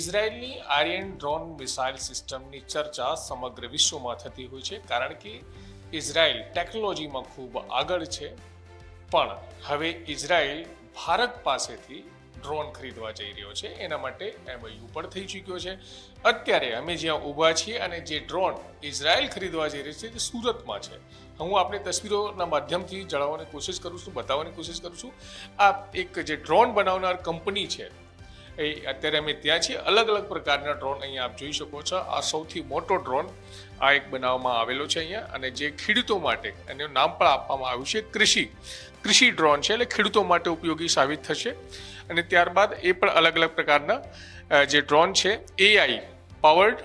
ઇઝરાયેલની Aryan drone missile સિસ્ટમની ચર્ચા સમગ્ર વિશ્વમાં થતી હોય છે, કારણ કે ઇઝરાયેલ ટેકનોલોજીમાં ખૂબ આગળ છે. પણ હવે ઇઝરાયેલ ભારત પાસેથી ડ્રોન ખરીદવા જઈ રહ્યો છે. એના માટે MOU પણ થઈ ચૂક્યો છે. અત્યારે અમે જ્યાં ઊભા છીએ અને જે ડ્રોન ઇઝરાયેલ ખરીદવા જઈ રહ્યો છે તે સુરતમાં છે. હું આપણે તસવીરોના માધ્યમથી જણાવવાની કોશિશ કરું છું, બતાવવાની કોશિશ કરું છું. આ એક જે ડ્રોન બનાવનાર કંપની છે એ અત્યારે અમે ત્યાં છીએ. અલગ અલગ પ્રકારના ડ્રોન અહીંયા આપ જોઈ શકો છો. આ સૌથી મોટો ડ્રોન આ એક બનાવવામાં આવેલો છે અહીંયા, અને જે ખેડૂતો માટે એનું નામ પણ આપવામાં આવ્યું છે કૃષિ ડ્રોન છે, એટલે ખેડૂતો માટે ઉપયોગી સાબિત થશે. અને ત્યારબાદ એ પણ અલગ અલગ પ્રકારના જે ડ્રોન છે AI powered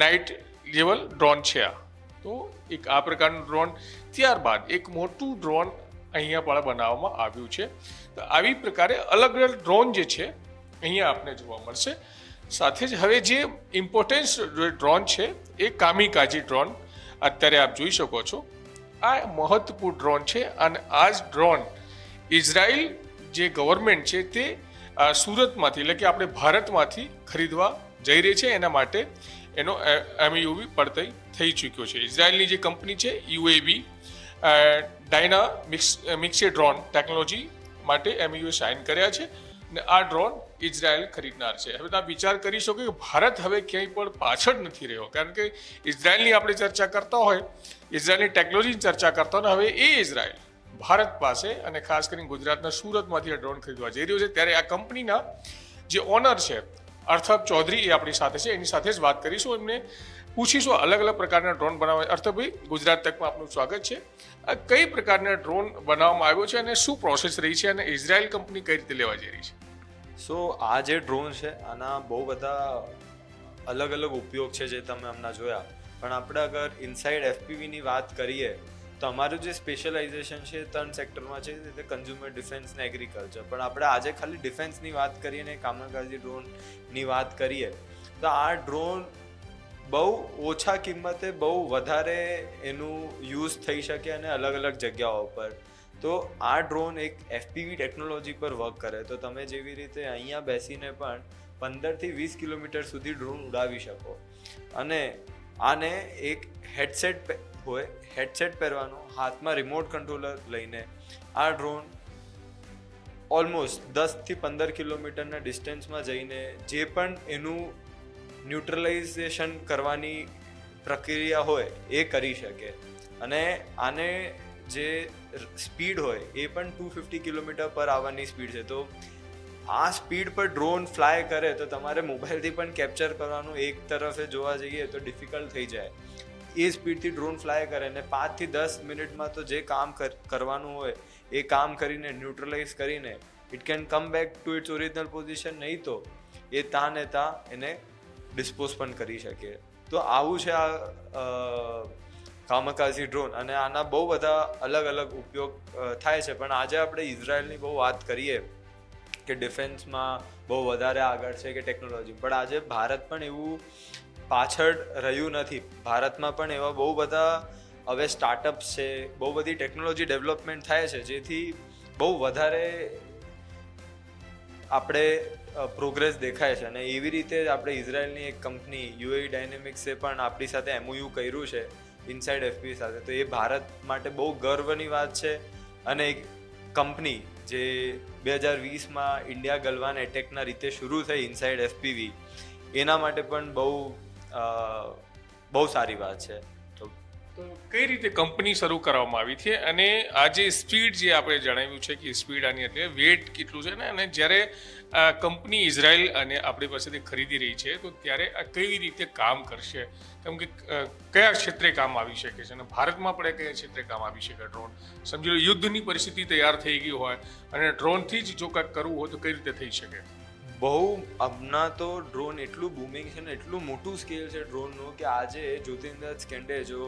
night level drone છે. તો એક આ પ્રકારનું ડ્રોન, ત્યારબાદ એક મોટું ડ્રોન અહીંયા પણ બનાવવામાં આવ્યું છે. તો આવી પ્રકારે અલગ અલગ ડ્રોન જે છે અહીંયા આપને જોવા મળશે. સાથે જ હવે જે ઇમ્પોર્ટન્સ ડ્રોન છે એ કામિકાઝી ડ્રોન અત્યારે આપ જોઈ શકો છો. આ મહત્વપૂર્ણ ડ્રોન છે, અને આ જ ડ્રોન ઇઝરાયલ જે ગવર્મેન્ટ છે તે સુરતમાંથી, એટલે કે આપણે ભારતમાંથી ખરીદવા જઈ રહી છે. એના માટે એનો MOU પણ થઈ ચૂક્યો છે. ઇઝરાયલની જે કંપની છે UAV ડાયનામિક્સે ડ્રોન ટેકનોલોજી માટે MOU સાઇન કર્યા છે, અને આ ડ્રોન ઇઝરાયલ ખરીદનાર છે. હવે તમે વિચાર કરી શકો કે ભારત હવે ક્યાંય પણ પાછળ નથી રહ્યો, કારણ કે ઇઝરાયલની આપણે ચર્ચા કરતા હોય, ઇઝરાયલની ટેકનોલોજીની ચર્ચા કરતા હોય, હવે એ ઇઝરાયલ ભારત પાસે અને ખાસ કરીને ગુજરાતના સુરતમાંથી આ ડ્રોન ખરીદવા જઈ રહ્યો છે. ત્યારે આ કંપનીના જે ઓનર છે અર્થબ ચૌધરી એ આપણી સાથે છે. એની સાથે જ વાત કરીશું, એમને પૂછીશું અલગ અલગ પ્રકારના ડ્રોન બનાવવા. અર્થભાઈ, ગુજરાત તકમાં આપનું સ્વાગત છે. આ કઈ પ્રકારના ડ્રોન બનાવવામાં આવ્યો છે અને શું પ્રોસેસ રહી છે, અને ઇઝરાયલ કંપની કઈ રીતે લેવા જઈ રહી છે? આ જે ડ્રોન છે આના બહુ બધા અલગ અલગ ઉપયોગ છે જે તમે હમણાં જોયા. પણ આપણે અગર ઇનસાઇડ FPVની વાત કરીએ તો અમારું જે સ્પેશિયલાઇઝેશન છે 3 સેક્ટરમાં છે, તે કન્ઝ્યુમર, ડિફેન્સ ને એગ્રીકલ્ચર. પણ આપણે આજે ખાલી ડિફેન્સની વાત કરીએ ને કામકાજી ડ્રોનની વાત કરીએ તો આ ડ્રોન બહુ ઓછા કિંમતે બહુ વધારે એનું યુઝ થઈ શકે અને અલગ અલગ જગ્યાઓ પર. તો આ ડ્રોન એક FPV ટેકનોલોજી પર વર્ક કરે. તો તમે જેવી રીતે અહીંયા બેસીને પણ 15 થી 20 કિલોમીટર સુધી ડ્રોન ઉડાવી શકો. અને આને એક હેડસેટ પહેરવાનો, હાથમાં રિમોટ કંટ્રોલર લઈને આ ડ્રોન ઓલમોસ્ટ 10 થી 15 કિલોમીટરના ડિસ્ટન્સમાં જઈને જે પણ એનું ન્યુટ્રલાઇઝેશન કરવાની પ્રક્રિયા હોય એ કરી શકે. અને આને જે સ્પીડ હોય એ પણ 250 કિલોમીટર પર આવરની સ્પીડ છે. તો આ સ્પીડ પર ડ્રોન ફ્લાય કરે તો તમારે મોબાઈલથી પણ કેપ્ચર કરવાનું એક તરફે જોવા જઈએ તો ડિફિકલ્ટ થઈ જાય. એ સ્પીડથી ડ્રોન ફ્લાય કરે ને 5 થી 10 મિનિટમાં તો જે કામ કરવાનું હોય એ કામ કરીને ન્યુટ્રલાઇઝ કરીને it can come back to its original position. નહીં તો એ ને એને ડિસ્પોઝ પણ કરી શકે. તો આવું છે આ કામકાજી ડ્રોન, અને આના બહુ બધા અલગ અલગ ઉપયોગ થાય છે. પણ આજે આપણે ઇઝરાયલની બહુ વાત કરીએ કે ડિફેન્સમાં બહુ વધારે આગળ છે કે ટેકનોલોજી, પણ આજે ભારત પણ એવું પાછળ રહ્યું નથી. ભારતમાં પણ એવા બહુ બધા હવે સ્ટાર્ટઅપ્સ છે, બહુ બધી ટેકનોલોજી ડેવલપમેન્ટ થાય છે, જેથી બહુ વધારે આપણે પ્રોગ્રેસ દેખાય છે. અને એવી રીતે આપણે ઇઝરાયલની એક કંપની UAV ડાયનેમિક્સે પણ આપણી સાથે MOU કર્યું છે ઇનસાઇડ FPV સાથે. તો એ ભારત માટે બહુ ગર્વની વાત છે. અને એક કંપની જે 2020માં ઇન્ડિયા ગલવાન એટેકના રીતે શરૂ થઈ ઇનસાઇડ FPV, એના માટે પણ બહુ સારી વાત છે. તો કઈ રીતે કંપની શરૂ કરવામાં આવી છે, અને આ જે સ્પીડ જે આપણે જણાવ્યું છે કે સ્પીડ આની એટલે વેટ કેટલું છે ને, અને જ્યારે કંપની ઇઝરાયલ અને આપણી પાસેથી ખરીદી રહી છે તો ત્યારે આ કેવી રીતે કામ કરશે, કેમ કે કયા ક્ષેત્રે કામ આવી શકે છે, અને ભારતમાં પણ કયા ક્ષેત્રે કામ આવી શકે ડ્રોન? સમજી લો યુદ્ધની પરિસ્થિતિ તૈયાર થઈ ગઈ હોય અને ડ્રોનથી જ જો કંઈક કરવું હોય તો કઈ રીતે થઈ શકે? બહુ હમણાં તો ડ્રોન એટલું બૂમિંગ છે ને, એટલું મોટું સ્કેલ છે ડ્રોનનું કે આજે જ્યોતિન્દર સ્કેન્ડે જો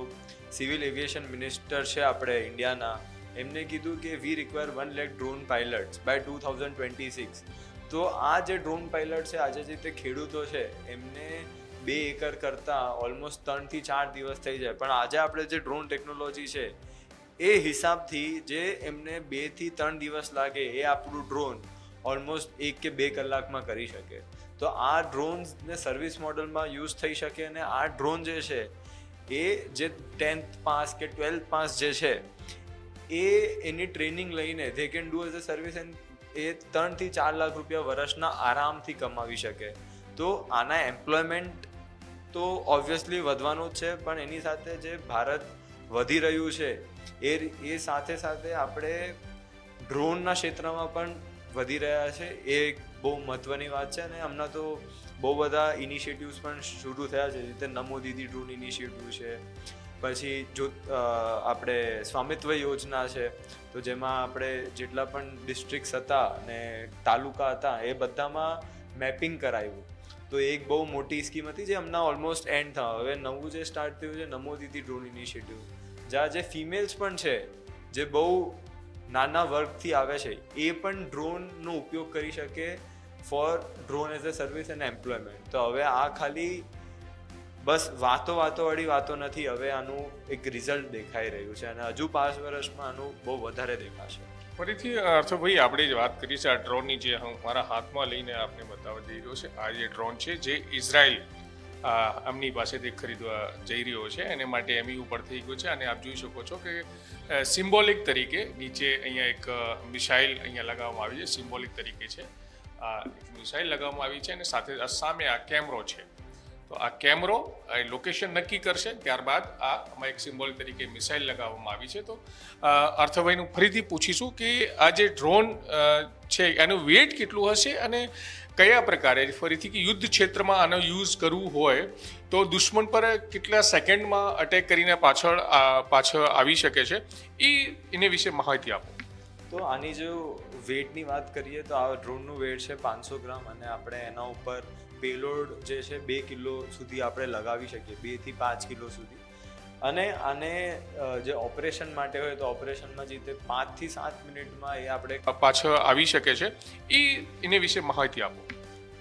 સિવિલ એવિએશન મિનિસ્ટર છે આપણે ઇન્ડિયાના, એમને કીધું કે વી require 1 lakh drone pilots by 2026. તો આ જે ડ્રોન પાયલટ છે, આજે જે તે ખેડૂતો છે એમને 2 એકર કરતાં ઓલમોસ્ટ 3 થી 4 દિવસ થઈ જાય. પણ આજે આપણે જે ડ્રોન ટેકનોલોજી છે એ હિસાબથી જે એમને 2 થી 3 દિવસ લાગે એ આપણું ડ્રોન ઓલમોસ્ટ 1 કે 2 કલાકમાં કરી શકે. તો આ ડ્રોન્સને સર્વિસ મોડલમાં યુઝ થઈ શકે અને આ ડ્રોન જે છે એ જે 10th પાસ કે 12th પાસ જે છે એ એની ટ્રેનિંગ લઈને they can do as a service and એ 3 થી 4 લાખ રૂપિયા વર્ષના આરામથી કમાવી શકે. તો આના એમ્પ્લોયમેન્ટ તો ઓબ્વિયસલી વધવાનું જ છે, પણ એની સાથે જે ભારત વધી રહ્યું છે એ સાથે સાથે આપણે ડ્રોનના ક્ષેત્રમાં પણ વધી રહ્યા છે. એ એક બહુ મહત્ત્વની વાત છે. અને હમણાં તો બહુ બધા ઇનિશિયેટિવ્સ પણ શરૂ થયા છે, રીતે નમો દીદી ડ્રોન ઇનિશિયેટિવ છે, પછી જો આપણે સ્વામિત્વ યોજના છે, તો જેમાં આપણે જેટલા પણ ડિસ્ટ્રિક્ટ્સ હતા અને તાલુકા હતા એ બધામાં મેપિંગ કરાવ્યું. તો એક બહુ મોટી સ્કીમ હતી જે હમણાં ઓલમોસ્ટ એન્ડ થવા. હવે નવું જે સ્ટાર્ટ થયું છે નમો દીદી ડ્રોન ઇનિશિયેટિવ, જ્યાં જે ફિમેલ્સ પણ છે જે બહુ નાના વર્ગથી આવે છે એ પણ ડ્રોનનો ઉપયોગ કરી શકે for drone as a service and employment. તો હવે આ ખાલી બસ વાતોવાળી વાતો નથી, હવે આનું એક રિઝલ્ટ દેખાઈ રહ્યું છે અને હજુ 5 વર્ષમાં આનું બહુ વધારે દેખાશે. ફરીથી અર્થભાઈ આપણે જે વાત કરી છે આ ડ્રોનની, જે હું મારા હાથમાં લઈને આપને બતાવવા જઈ રહ્યો છે, આ જે ડ્રોન છે જે ઇઝરાયલ એમની પાસેથી ખરીદવા જઈ રહ્યો છે એને માટે એમયુ ઉપર થઈ ગયો છે. અને આપ જોઈ શકો છો કે સિમ્બોલિક તરીકે નીચે અહીંયા એક મિસાઇલ અહીંયા લગાવવામાં આવી છે, સિમ્બોલિક તરીકે છે આ મિસાઇલ લગાવવામાં આવી છે. અને સાથે સામે આ કેમેરો છે, તો આ કેમેરો લોકેશન નક્કી કરશે, ત્યારબાદ આમાં એક સિમ્બોલ તરીકે મિસાઇલ લગાવવામાં આવી છે. તો અર્થભાઈનું ફરીથી પૂછીશું કે આ જે ડ્રોન છે એનું વેટ કેટલું હશે અને કયા પ્રકારે ફરીથી કે યુદ્ધ ક્ષેત્રમાં આનો યુઝ કરવું હોય તો દુશ્મન પર કેટલા સેકન્ડમાં અટેક કરીને પાછળ આવી શકે છે, એને વિશે માહિતી આપો. તો આની જો વેટની વાત કરીએ તો આ ડ્રોનનું વેટ છે 500 ગ્રામ અને આપણે એના ઉપર પેલોડ જે છે 2 કિલો સુધી આપણે લગાવી શકીએ, 2 થી 5 કિલો સુધી. અને આને જે ઓપરેશન માટે હોય તો ઓપરેશનમાં જે રીતે 5 થી 7 મિનિટમાં એ આપણે પાછળ આવી શકે છે, એને વિશે માહિતી આપો.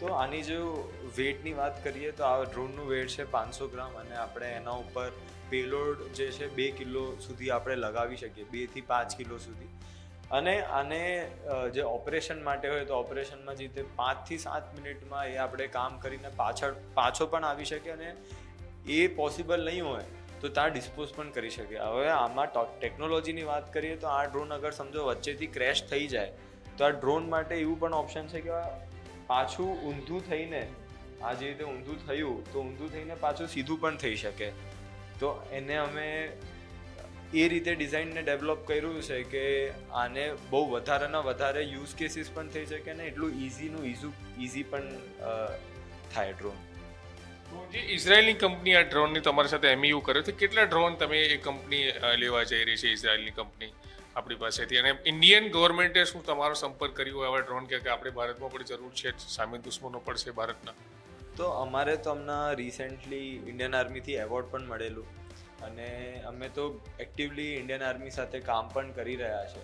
તો આની જો વેટની વાત કરીએ તો આ ડ્રોનનું વેટ છે 500 ગ્રામ અને આપણે એના ઉપર પેલોડ જે છે 2 કિલો સુધી આપણે લગાવી શકીએ, 2 થી 5 કિલો સુધી. અને આને જે ઓપરેશન માટે હોય તો ઓપરેશનમાં જે રીતે 5 થી 7 મિનિટમાં એ આપણે કામ કરીને પાછો પણ આવી શકે અને એ પોસિબલ નહીં હોય તો ત્યાં ડિસ્પોઝ પણ કરી શકે. હવે આમાં ટેકનોલોજીની વાત કરીએ તો આ ડ્રોન અગર સમજો વચ્ચેથી ક્રેશ થઈ જાય તો આ ડ્રોન માટે એવું પણ ઓપ્શન છે કે પાછું ઊંધું થઈને આ જે રીતે ઊંધું થયું તો ઊંધું થઈને પાછું સીધું પણ થઈ શકે. તો એને અમે એ રીતે ડિઝાઇનને ડેવલપ કર્યું છે કે આને બહુ વધારેના વધારે યુઝ કેસીસ પણ થઈ શકે ને એટલું ઇઝી પણ થાય ડ્રોન. તો જે ઇઝરાયલની કંપની આ ડ્રોનની તમારી સાથે એમયુ કર્યો તો કેટલા ડ્રોન તમે એ કંપની લેવા જઈ રહી છે ઇઝરાયલની કંપની આપણી પાસેથી, અને ઇન્ડિયન ગવર્મેન્ટે શું તમારો સંપર્ક કર્યો આવા ડ્રોન કે આપણે ભારતમાં પણ જરૂર છે, સામે દુશ્મનો પડશે ભારતના? તો અમારે તો હમણાં રિસેન્ટલી ઇન્ડિયન આર્મીથી એવોર્ડ પણ મળેલું અને અમે તો એક્ટિવલી ઇન્ડિયન આર્મી સાથે કામ પણ કરી રહ્યા છે.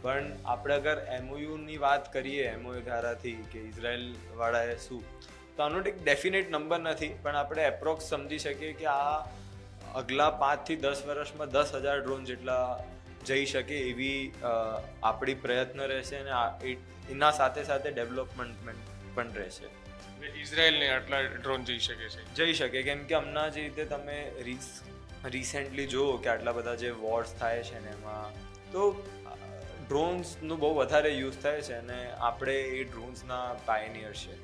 પણ આપણે અગર એમઓયુની વાત કરીએ, એમઓયુ ધારાથી કે ઇઝરાયલવાળાએ શું, તો આનો એક ડેફિનેટ નંબર નથી, પણ આપણે એપ્રોક્સ સમજી શકીએ કે આ અગલા 5 થી 10 વર્ષમાં 10,000 ડ્રોન જેટલા જઈ શકે એવી આપણી પ્રયત્ન રહેશે અને એના સાથે સાથે ડેવલપમેન્ટ પણ રહેશે. ઇઝરાયલને આટલા ડ્રોન જઈ શકે કેમ કે હમણાં જે રીતે તમે રિસેન્ટલી જુઓ કે આટલા બધા જે વોર્સ થાય છે ને એમાં તો ડ્રોન્સનું બહુ વધારે યુઝ થાય છે અને આપણે એ ડ્રોન્સના પાયનિયર છે.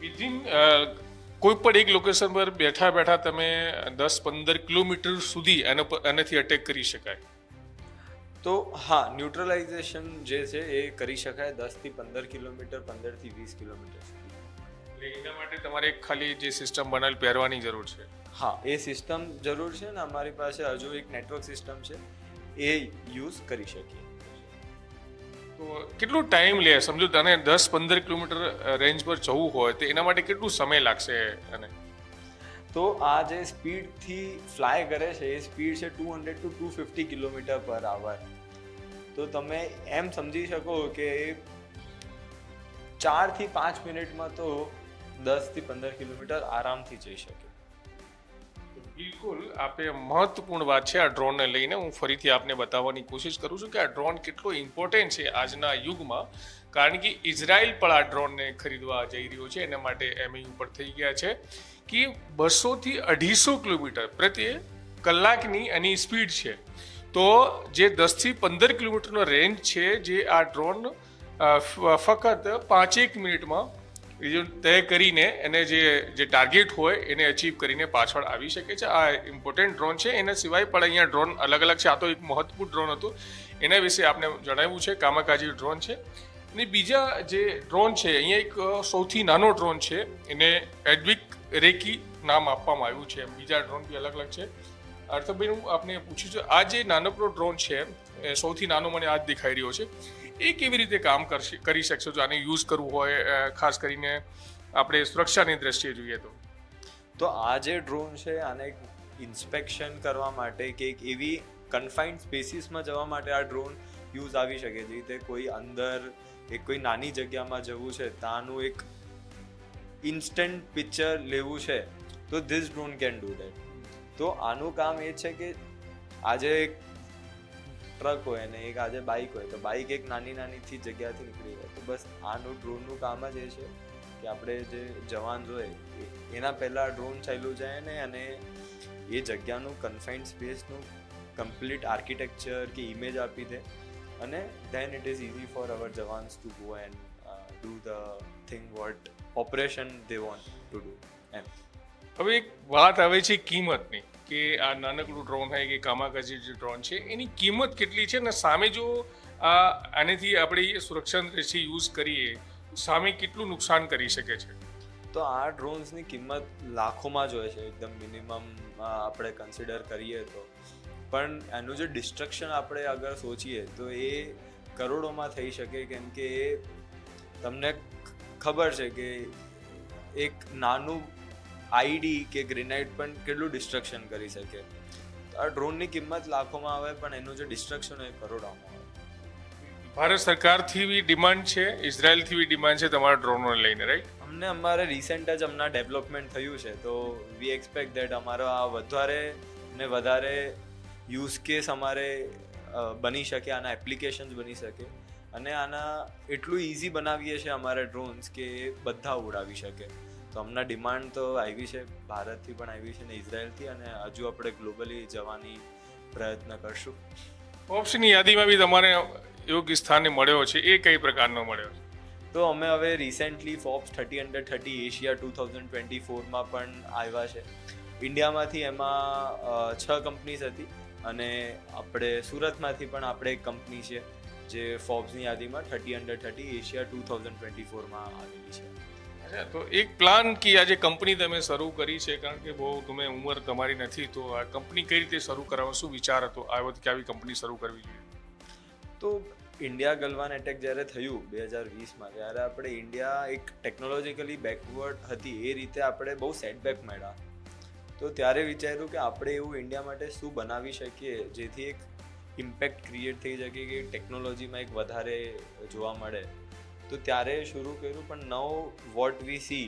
વિધિન કોઈ પણ એક લોકેશન પર બેઠા બેઠા તમે 10-15 કિલોમીટર સુધી એનાથી અટેક કરી શકાય? તો હા, ન્યુટ્રલાઇઝેશન જે છે એ કરી શકાય 10 થી 15 કિલોમીટર, 15 થી 20 કિલોમીટર સુધી. એના માટે તમારે ખાલી જે સિસ્ટમ બનાવેલ પહેરવાની જરૂર છે? હા, એ સિસ્ટમ જરૂર છે ને અમારી પાસે હજુ એક નેટવર્ક સિસ્ટમ છે એ યુઝ કરી શકીએ. તો કેટલું ટાઈમ લે? સમજો તને 10-15 કિલોમીટર રેન્જ પર જવું હોય તો એના માટે કેટલું સમય લાગશે? અને તો આ જે સ્પીડથી ફ્લાય કરે છે એ સ્પીડ છે 200 to 250 કિલોમીટર પર આવર. તો તમે એમ સમજી શકો કે 4 થી 5 મિનિટમાં તો 10 થી 15 કિલોમીટર આરામથી જઈ શકે. બિલકુલ બિલકુલ આપે મહત્વપૂર્ણ વાત છે આ ડ્રોનને લઈને. હું ફરીથી આપને બતાવવાની કોશિશ કરું છું કે આ ડ્રોન કેટલો ઇમ્પોર્ટન્ટ છે આજના યુગમાં, કારણ કે ઇઝરાયલ પણ આ ડ્રોનને ખરીદવા જઈ રહ્યો છે. એના માટે એમયુ ઉપર થઈ ગયા છે કે 200 થી 250 કિલોમીટર પ્રતિ કલાકની એની સ્પીડ છે. તો જે 10 થી 15 કિલોમીટરનો રેન્જ છે, જે આ ડ્રોન ફક્ત 5-1 મિનિટમાં તય કરીને એને જે ટાર્ગેટ હોય એને અચીવ કરીને પાછળ આવી શકે છે. આ ઇમ્પોર્ટન્ટ ડ્રોન છે. એના સિવાય પણ અહીંયા ડ્રોન અલગ અલગ છે. આ તો એક મહત્વપૂર્ણ ડ્રોન હતું, એના વિશે આપને જણાવ્યું છે. કામાકાજી ડ્રોન છે. અને બીજા જે ડ્રોન છે, અહીંયા એક સૌથી નાનો ડ્રોન છે, એને એડવિક રેકી નામ આપવામાં આવ્યું છે. બીજા ડ્રોન બી અલગ અલગ છે. અર્થભાઈ, હું આપને પૂછ્યું છે, આ જે નાનકડો ડ્રોન છે, એ સૌથી નાનો મને આ જ દેખાઈ રહ્યો છે, એ કેવી રીતે કામ કરી શકશો જો આને યુઝ કરવું હોય, ખાસ કરીને આપણે સુરક્ષાની દ્રષ્ટિએ જોઈએ તો આ જે ડ્રોન છે આને ઇન્સ્પેક્શન કરવા માટે કે એક એવી કન્ફાઇન્ડ સ્પેસીસમાં જવા માટે આ ડ્રોન યુઝ આવી શકે. જે રીતે કોઈ અંદર કોઈ નાની જગ્યામાં જવું છે, ત્યાંનું એક ઇન્સ્ટન્ટ પિક્ચર લેવું છે, તો this drone can do that. તો આનું કામ એ છે કે આજે એક ટ્રક હોય અને એક આજે બાઇક હોય, તો બાઇક એક નાનીથી જગ્યાથી નીકળી જાય, તો બસ આનું ડ્રોનનું કામ જ એ છે કે આપણે જે જવાન હોય એના પહેલાં ડ્રોન ચાલ્યું જાય ને અને એ જગ્યાનું કન્ફાઇન્ડ સ્પેસનું કમ્પ્લીટ આર્કિટેક્ચર કે ઇમેજ આપી દે, અને then it is easy for our jawans to go and do the thing what operation they want to do એમ. હવે એક વાત આવે છે કિંમતની, કે આ નાનકડું ડ્રોન હોય કે કામાકાજી જે ડ્રોન છે, એની કિંમત કેટલી છે, અને સામે જો આનેથી આપણે સુરક્ષાની દ્રષ્ટિએ યુઝ કરીએ, સામે કેટલું નુકસાન કરી શકે છે? તો આ ડ્રોન્સની કિંમત લાખોમાં જ હોય છે, એકદમ મિનિમમ આપણે કન્સિડર કરીએ તો. પણ એનું જે ડિસ્ટ્રક્શન આપણે અગર સોચીએ તો એ કરોડોમાં થઈ શકે, કેમ કે એ તમને ખબર છે કે એક નાનું આઈડી કે ગ્રેનાઇડ પણ કેટલું ડિસ્ટ્રક્શન કરી શકે. આ ડ્રોનની કિંમત લાખોમાં આવે, પણ એનું જે ડિસ્ટ્રક્શન હોય એ કરોડોમાં આવે. ભારત સરકારથી બી ડિમાન્ડ છે, ઇઝરાયલથી બી ડિમાન્ડ છે તમારા ડ્રોનોને લઈને, રાઈટ? અમારે રિસેન્ટ જ હમણાં ડેવલપમેન્ટ થયું છે, તો વી એક્સપેક્ટ દેટ અમારો આ વધારે ને વધારે યુઝ કેસ અમારે બની શકે, આના એપ્લિકેશન્સ બની શકે, અને આના એટલું ઇઝી બનાવીએ છીએ અમારે ડ્રોન્સ કે બધા ઉડાવી શકે. તો હમણાં ડિમાન્ડ તો આવી છે, ભારતથી પણ આવી છે ને ઇઝરાયલથી, અને હજુ આપણે ગ્લોબલી જવાની પ્રયત્ન કરશું. ફોર્બ્સની યાદીમાં બી તમારે યોગ્ય સ્થાને મળ્યો છે, એ કઈ પ્રકારનો મળ્યો છે? તો અમે હવે રિસેન્ટલી ફોર્બ્સ 30 Under 30 એશિયા 2024માં પણ આવ્યા છે. ઇન્ડિયામાંથી એમાં 6 કંપનીઝ હતી, અને આપણે સુરતમાંથી પણ આપણે એક કંપની છે જે ફોર્બ્સની યાદીમાં 30 Under 30 એશિયા 2024માં આવેલી છે. તો એક પ્લાન કે આ જે કંપની તમે શરૂ કરી છે, કારણ કે બહુ તમે ઉંમર તમારી નથી, તો આ કંપની કઈ રીતે શરૂ કરવાનો શું વિચાર હતો આવ્યો કે આવી કંપની શરૂ કરવી જોઈએ? તો ઇન્ડિયા ગલવાન એટેક જ્યારે થયું 2020માં, ત્યારે આપણે ઇન્ડિયા એક ટેકનોલોજીકલી બેકવર્ડ હતી, એ રીતે આપણે બહુ સેટબેક મળ્યા. તો ત્યારે વિચાર્યું કે આપણે એવું ઇન્ડિયા માટે શું બનાવી શકીએ જેથી એક ઇમ્પેક્ટ ક્રિએટ થઈ શકે, કે ટેકનોલોજીમાં એક વધારે જોવા મળે. તો ત્યારે શરૂ કર્યું, પણ નાઉ વોટ વી સી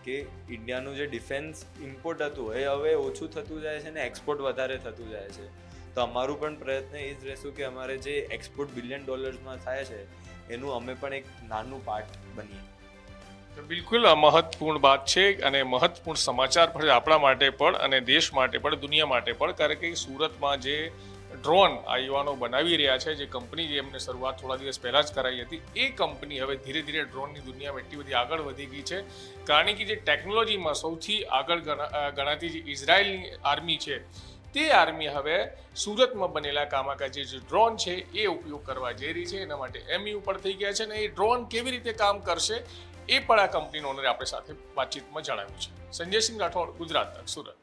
કે ઇન્ડિયાનું જે ડિફેન્સ ઇમ્પોર્ટ હતું એ હવે ઓછું થતું જાય છે ને એક્સપોર્ટ વધારે થતું જાય છે. તો અમારું પણ પ્રયત્ન એ જ રહેશું કે અમારે જે એક્સપોર્ટ $1 બિલિયન થાય છે એનું અમે પણ એક નાનું પાર્ટ બનીએ. બિલકુલ આ મહત્વપૂર્ણ વાત છે, અને મહત્વપૂર્ણ સમાચાર પણ આપણા માટે પણ, અને દેશ માટે પણ, દુનિયા માટે પણ, કારણ કે સુરતમાં જે ડ્રોન આ યુવાનો બનાવી રહ્યા છે, જે કંપની જે એમને શરૂઆત થોડા દિવસ પહેલાં જ કરાઈ હતી, એ કંપની હવે ધીરે ધીરે ડ્રોનની દુનિયામાં એટલી બધી આગળ વધી ગઈ છે, કારણ કે જે ટેકનોલોજીમાં સૌથી આગળ ગણાતી જે ઇઝરાયલની આર્મી છે, તે આર્મી હવે સુરતમાં બનેલા કામાકાજી જે ડ્રોન છે એ ઉપયોગ કરવા જઈ રહી છે. એના માટે એમયુ પણ થઈ ગયા છે, અને એ ડ્રોન કેવી રીતે કામ કરશે એ પણ આ કંપનીનો ઓનરે આપણી સાથે વાતચીતમાં જણાવ્યું છે. સંજયસિંહ રાઠોડ, ગુજરાત તક, સુરત.